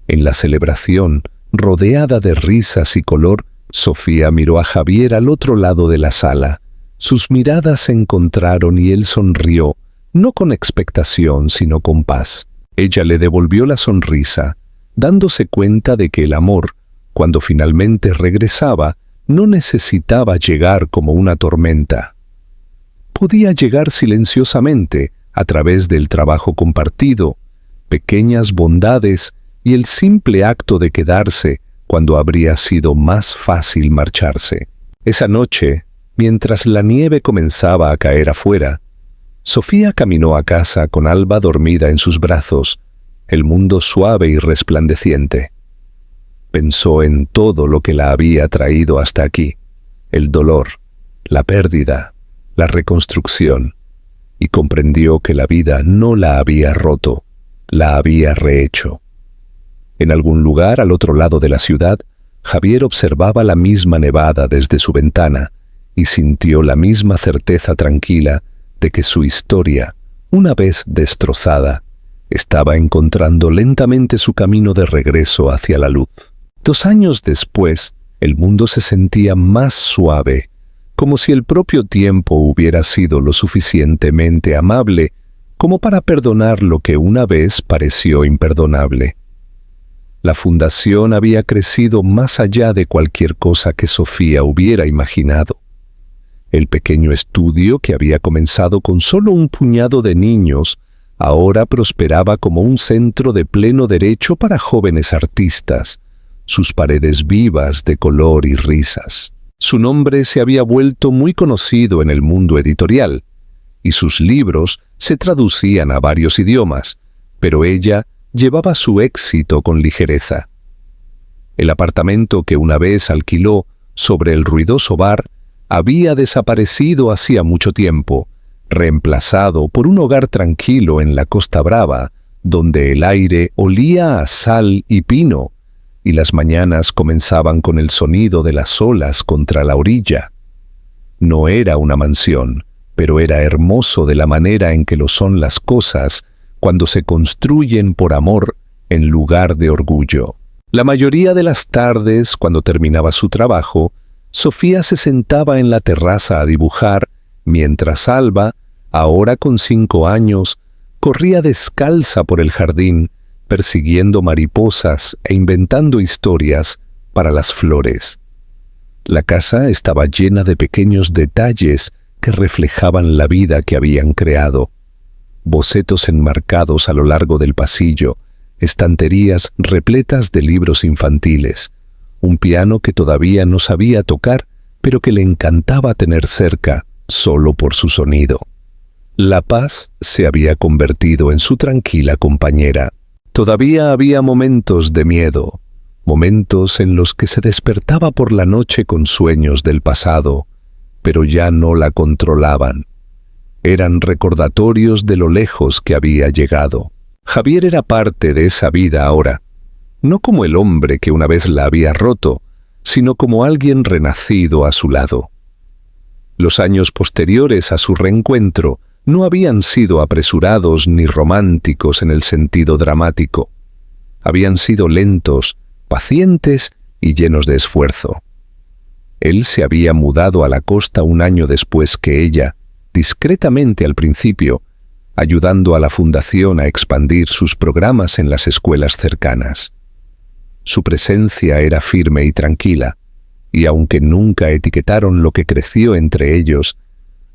En la celebración, rodeada de risas y color, Sofía miró a Javier al otro lado de la sala. Sus miradas se encontraron y él sonrió, no con expectación, sino con paz. Ella le devolvió la sonrisa, dándose cuenta de que el amor, cuando finalmente regresaba, no necesitaba llegar como una tormenta. Podía llegar silenciosamente, a través del trabajo compartido, pequeñas bondades y el simple acto de quedarse cuando habría sido más fácil marcharse. Esa noche, mientras la nieve comenzaba a caer afuera, Sofía caminó a casa con Alba dormida en sus brazos, el mundo suave y resplandeciente. Pensó en todo lo que la había traído hasta aquí, el dolor, la pérdida, la reconstrucción, y comprendió que la vida no la había roto, la había rehecho. En algún lugar al otro lado de la ciudad, Javier observaba la misma nevada desde su ventana y sintió la misma certeza tranquila de que su historia, una vez destrozada, estaba encontrando lentamente su camino de regreso hacia la luz. 2 años después, el mundo se sentía más suave, como si el propio tiempo hubiera sido lo suficientemente amable como para perdonar lo que una vez pareció imperdonable. La fundación había crecido más allá de cualquier cosa que Sofía hubiera imaginado. El pequeño estudio, que había comenzado con solo un puñado de niños, ahora prosperaba como un centro de pleno derecho para jóvenes artistas, sus paredes vivas de color y risas. Su nombre se había vuelto muy conocido en el mundo editorial, y sus libros se traducían a varios idiomas, pero ella llevaba su éxito con ligereza. El apartamento que una vez alquiló sobre el ruidoso bar había desaparecido hacía mucho tiempo, reemplazado por un hogar tranquilo en la Costa Brava, donde el aire olía a sal y pino, y las mañanas comenzaban con el sonido de las olas contra la orilla. No era una mansión, pero era hermoso de la manera en que lo son las cosas cuando se construyen por amor en lugar de orgullo. La mayoría de las tardes, cuando terminaba su trabajo, Sofía se sentaba en la terraza a dibujar, mientras Alba, ahora con 5 años, corría descalza por el jardín, persiguiendo mariposas e inventando historias para las flores. La casa estaba llena de pequeños detalles que reflejaban la vida que habían creado. Bocetos enmarcados a lo largo del pasillo, estanterías repletas de libros infantiles, un piano que todavía no sabía tocar, pero que le encantaba tener cerca, solo por su sonido. La paz se había convertido en su tranquila compañera. Todavía había momentos de miedo, momentos en los que se despertaba por la noche con sueños del pasado, pero ya no la controlaban. Eran recordatorios de lo lejos que había llegado. Javier era parte de esa vida ahora, no como el hombre que una vez la había roto, sino como alguien renacido a su lado. Los años posteriores a su reencuentro no habían sido apresurados ni románticos en el sentido dramático. Habían sido lentos, pacientes y llenos de esfuerzo. Él se había mudado a la costa un año después que ella, discretamente al principio, ayudando a la fundación a expandir sus programas en las escuelas cercanas. Su presencia era firme y tranquila, y aunque nunca etiquetaron lo que creció entre ellos,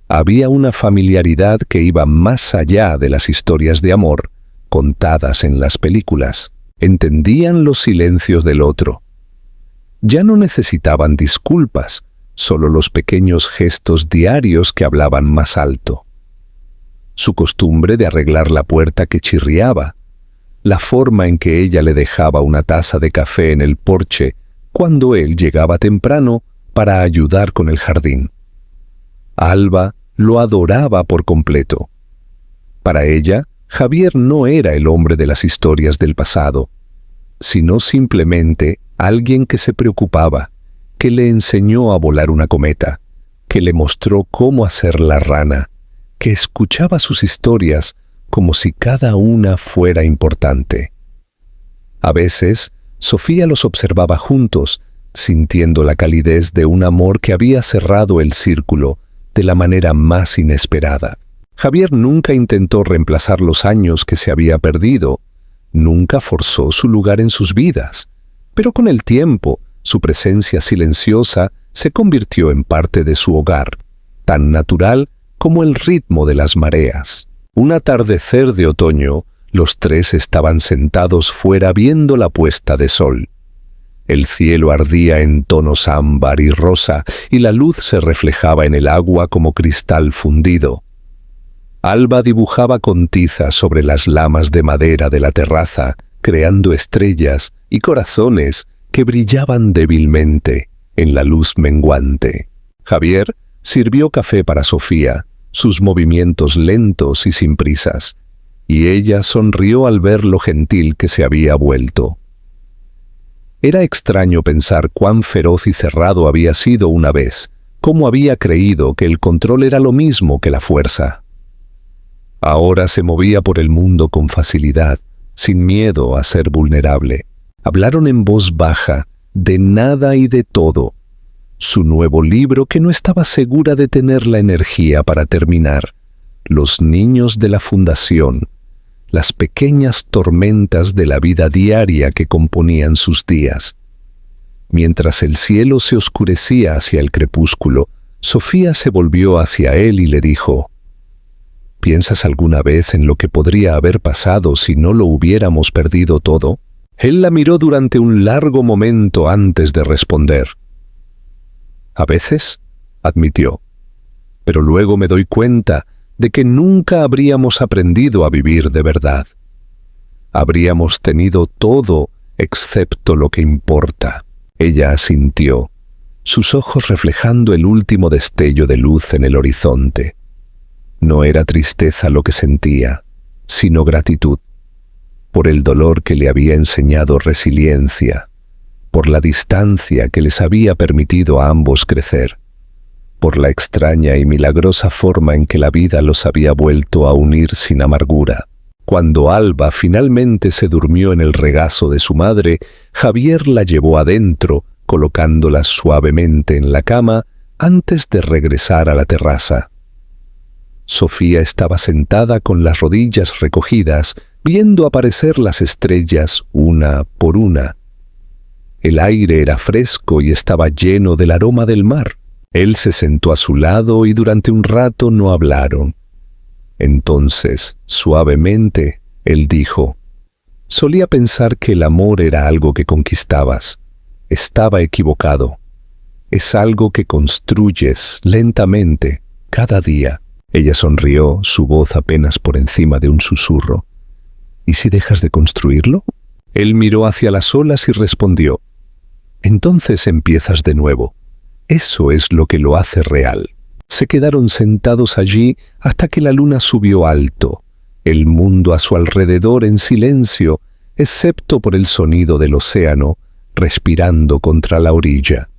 había una familiaridad que iba más allá de las historias de amor contadas en las películas. Entendían los silencios del otro. Ya no necesitaban disculpas, solo los pequeños gestos diarios que hablaban más alto. Su costumbre de arreglar la puerta que chirriaba, la forma en que ella le dejaba una taza de café en el porche cuando él llegaba temprano para ayudar con el jardín. Alba lo adoraba por completo. Para ella, Javier no era el hombre de las historias del pasado, sino simplemente alguien que se preocupaba, que le enseñó a volar una cometa, que le mostró cómo hacer la rana, que escuchaba sus historias como si cada una fuera importante. A veces, Sofía los observaba juntos, sintiendo la calidez de un amor que había cerrado el círculo de la manera más inesperada. Javier nunca intentó reemplazar los años que se había perdido, nunca forzó su lugar en sus vidas, pero con el tiempo, su presencia silenciosa se convirtió en parte de su hogar, tan natural como el ritmo de las mareas. Un atardecer de otoño, los tres estaban sentados fuera viendo la puesta de sol. El cielo ardía en tonos ámbar y rosa, y la luz se reflejaba en el agua como cristal fundido. Alba dibujaba con tiza sobre las lamas de madera de la terraza, creando estrellas y corazones que brillaban débilmente en la luz menguante. Javier sirvió café para Sofía, sus movimientos lentos y sin prisas, y ella sonrió al ver lo gentil que se había vuelto. Era extraño pensar cuán feroz y cerrado había sido una vez, cómo había creído que el control era lo mismo que la fuerza. Ahora se movía por el mundo con facilidad, sin miedo a ser vulnerable. Hablaron en voz baja, de nada y de todo. Su nuevo libro que no estaba segura de tener la energía para terminar. Los niños de la fundación. Las pequeñas tormentas de la vida diaria que componían sus días. Mientras el cielo se oscurecía hacia el crepúsculo, Sofía se volvió hacia él y le dijo: ¿Piensas alguna vez en lo que podría haber pasado si no lo hubiéramos perdido todo? Él la miró durante un largo momento antes de responder. A veces, admitió, pero luego me doy cuenta de que nunca habríamos aprendido a vivir de verdad. Habríamos tenido todo excepto lo que importa. Ella asintió, sus ojos reflejando el último destello de luz en el horizonte. No era tristeza lo que sentía, sino gratitud, por el dolor que le había enseñado resiliencia, por la distancia que les había permitido a ambos crecer, por la extraña y milagrosa forma en que la vida los había vuelto a unir sin amargura. Cuando Alba finalmente se durmió en el regazo de su madre, Javier la llevó adentro, colocándola suavemente en la cama antes de regresar a la terraza. Sofía estaba sentada con las rodillas recogidas, viendo aparecer las estrellas una por una. El aire era fresco y estaba lleno del aroma del mar. Él se sentó a su lado y durante un rato no hablaron. Entonces, suavemente, él dijo: «Solía pensar que el amor era algo que conquistabas. Estaba equivocado. Es algo que construyes lentamente, cada día». Ella sonrió, su voz apenas por encima de un susurro. «¿Y si dejas de construirlo?». Él miró hacia las olas y respondió: «Entonces empiezas de nuevo. Eso es lo que lo hace real». Se quedaron sentados allí hasta que la luna subió alto, el mundo a su alrededor en silencio, excepto por el sonido del océano respirando contra la orilla.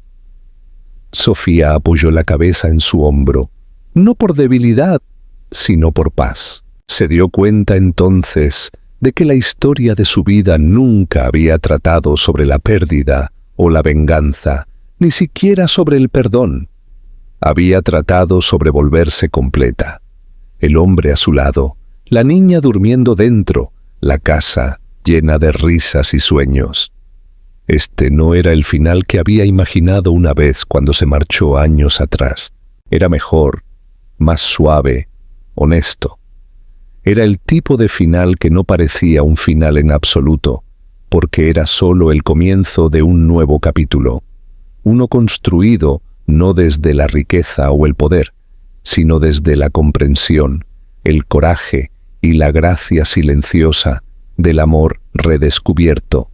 Sofía apoyó la cabeza en su hombro, no por debilidad, sino por paz. Se dio cuenta entonces de que la historia de su vida nunca había tratado sobre la pérdida o la venganza, ni siquiera sobre el perdón. Había tratado sobre volverse completa. El hombre a su lado, la niña durmiendo dentro, la casa llena de risas y sueños. Este no era el final que había imaginado una vez cuando se marchó años atrás. Era mejor, más suave, honesto. Era el tipo de final que no parecía un final en absoluto, porque era solo el comienzo de un nuevo capítulo, uno construido no desde la riqueza o el poder, sino desde la comprensión, el coraje y la gracia silenciosa del amor redescubierto.